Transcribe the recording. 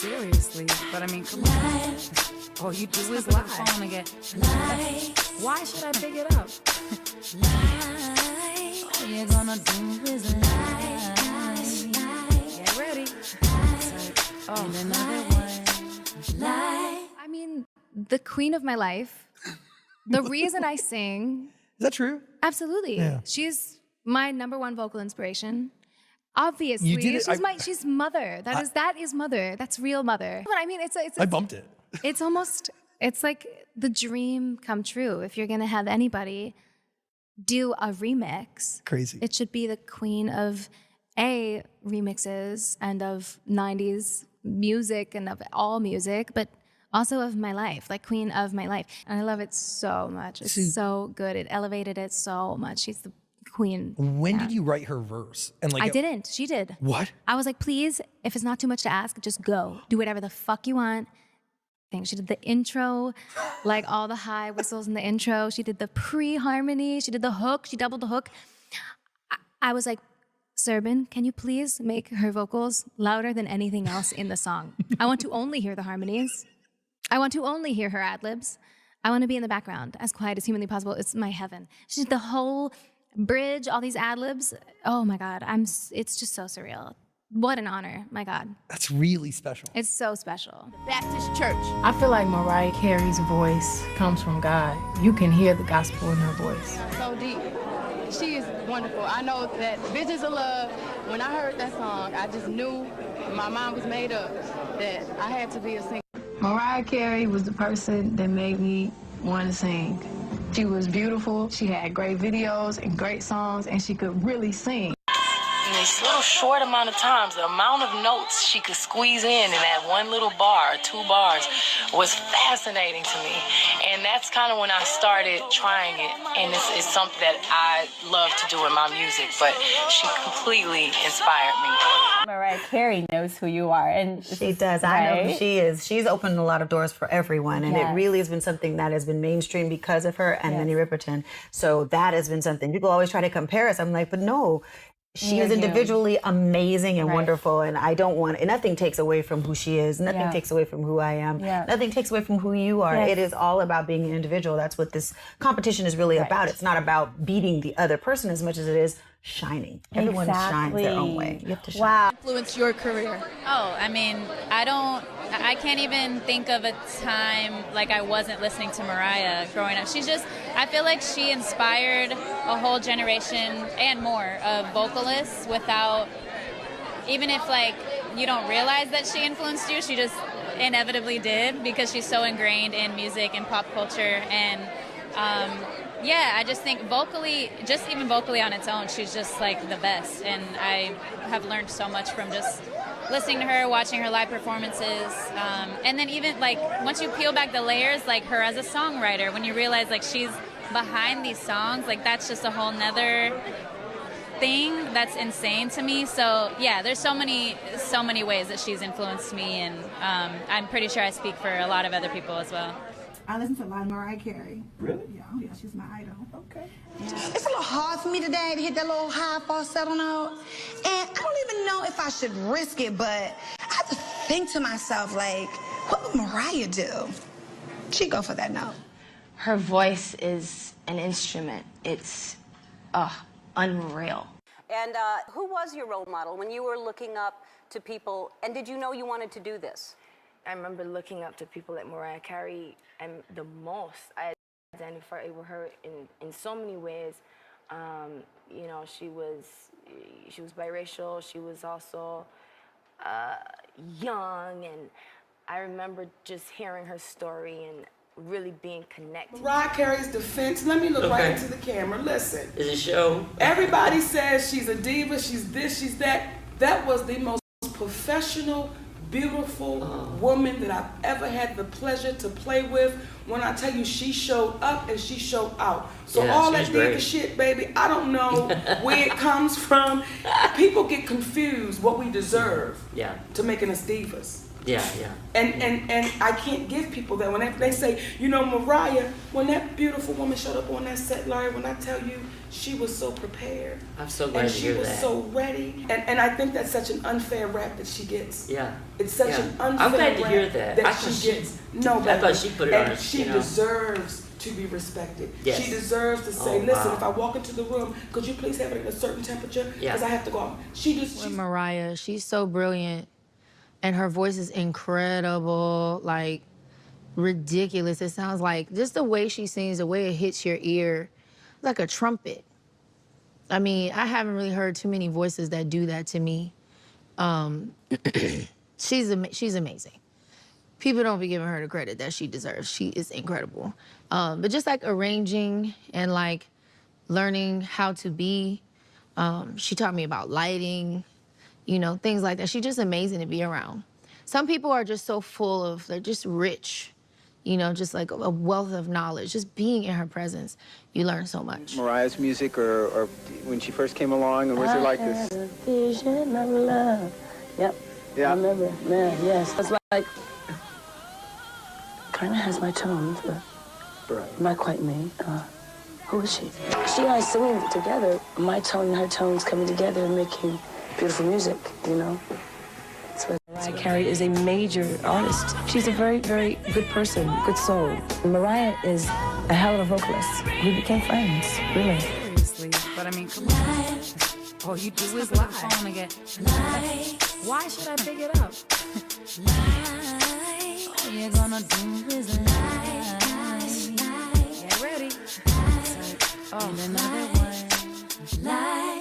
seriously, but I mean, come on. All you do is lie. Phone again. Why should I pick it up? All you're gonna do is lie. Get ready. Oh, another one. I mean, the queen of my life. The reason I sing. Is that true? Absolutely. Yeah. She's my -- vocal inspiration. Obviously, You did it, she's mother. That is mother. That's real mother. But I mean, it's I bumped it. It's like the dream come true. If you're gonna have anybody do a remix, Crazy. it should be the queen of remixes and of 90s music and of all music, but also of my life, like queen of my life. And I love it so much. It's so good. It elevated it so much. She's the queen. When did you write her verse? And I didn't. She did. What? I was like, please, if it's not too much to ask, just go. Do whatever the fuck you want. She did the intro, like all the high whistles in the intro. She did the pre-harmony. She did the hook. She doubled the hook. I was like, Serban, can you please make her vocals louder than anything else in the song? I want to only hear the harmonies. I want to only hear her ad-libs. I want to be in the background, as quiet as humanly possible. It's my heaven. She did the whole bridge, all these ad-libs. Oh my God, it's just so surreal. What an honor, my God. That's really special. It's so special. Baptist Church. I feel like Mariah Carey's voice comes from God. You can hear the gospel in her voice. So deep. She is wonderful. I know that Visions of Love, when I heard that song, I just knew my mind was made up that I had to be a singer. Mariah Carey was the person that made me want to sing. She was beautiful. She had great videos and great songs, and she could really sing. In this little short amount of time, the amount of notes she could squeeze in that one little bar or 2 bars was fascinating to me. And that's kind of when I started trying it. And it's something that I love to do in my music, but she completely inspired me. Mariah Carey knows who you are. And she does. Right? I know who she is. She's opened a lot of doors for everyone. And it really has been something that has been mainstream because of her and Minnie Riperton. So that has been something. People always try to compare us. I'm like, but no. She is individually amazing and wonderful, and I don't want, and nothing takes away from who she is. Nothing takes away from who I am. Nothing takes away from who you are. It is all about being an individual. That's what this competition is really about. It's not about beating the other person as much as it is shining. Everyone shines their own way. You have to shine. Wow. Influenced your career? Oh, I mean, I can't even think of a time like I wasn't listening to Mariah growing up. I feel like she inspired a whole generation and more of vocalists without, even if like you don't realize that she influenced you, she just inevitably did because she's so ingrained in music and pop culture. And I just think vocally, just even vocally on its own, she's just like the best. And I have learned so much from just listening to her, watching her live performances, and then even like once you peel back the layers, like her as a songwriter, when you realize like she's behind these songs, like that's just a whole nother thing that's insane to me. So yeah, there's so many ways that she's influenced me, and I'm pretty sure I speak for a lot of other people as well. I listen to a lot of Mariah Carey. Really? Yeah, she's my idol. Okay. Yeah. It's a little hard for me today to hit that little high falsetto note. And I don't even know if I should risk it, but I have to think to myself, like, what would Mariah do? She'd go for that note. Her voice is an instrument. It's unreal. And who was your role model when you were looking up to people, and did you know you wanted to do this? I remember looking up to people like Mariah Carey, and the most I identified with her in so many ways. You know, she was biracial. She was also young, and I remember just hearing her story and really being connected. Mariah Carey's defense, let me look right into the camera. Listen. Is it show? Everybody says she's a diva, she's this, she's that. That was the most professional, beautiful woman that I've ever had the pleasure to play with. When I tell you, she showed up and she showed out. So all that diva shit, baby, I don't know where it comes from. People get confused what we deserve to making us divas. Yeah. And I can't give people that. When they say, you know, Mariah, when that beautiful woman showed up on that set, Larry, when I tell you, she was so prepared. I'm so glad to hear that. And she was so ready. And I think that's such an unfair rap that she gets. Yeah. It's such an unfair I'm glad to rap hear that. she gets. No, I thought she put it on her. She deserves to be respected. Yes. She deserves to say, listen, if I walk into the room, could you please have it at a certain temperature? Because I have to go out. With Mariah, she's so brilliant. And her voice is incredible, like ridiculous. It sounds like just the way she sings, the way it hits your ear, like a trumpet. I mean, I haven't really heard too many voices that do that to me. She's amazing. People don't be giving her the credit that she deserves. She is incredible. But just like arranging and like learning how to be, she taught me about lighting, you know, things like that. She's just amazing to be around. Some people are just so full of, they're just rich, you know, just like a wealth of knowledge. Just being in her presence, you learn so much. Mariah's music or when she first came along, and was it like this? I had a vision of love. Yep. Yeah. I remember, man, yes. It's like, kind of has my tones, but not quite me. Who is she? She and I singing together, my tone and her tones coming together and making beautiful music, you know? Mariah Carey is a major artist. She's a very, very good person, good soul. Mariah is a hell of a vocalist. We became friends, really. Seriously, but I mean, come on. All you do is lie. Phone again. Why should I pick it up? All you're gonna do is lie. Get ready. And another one.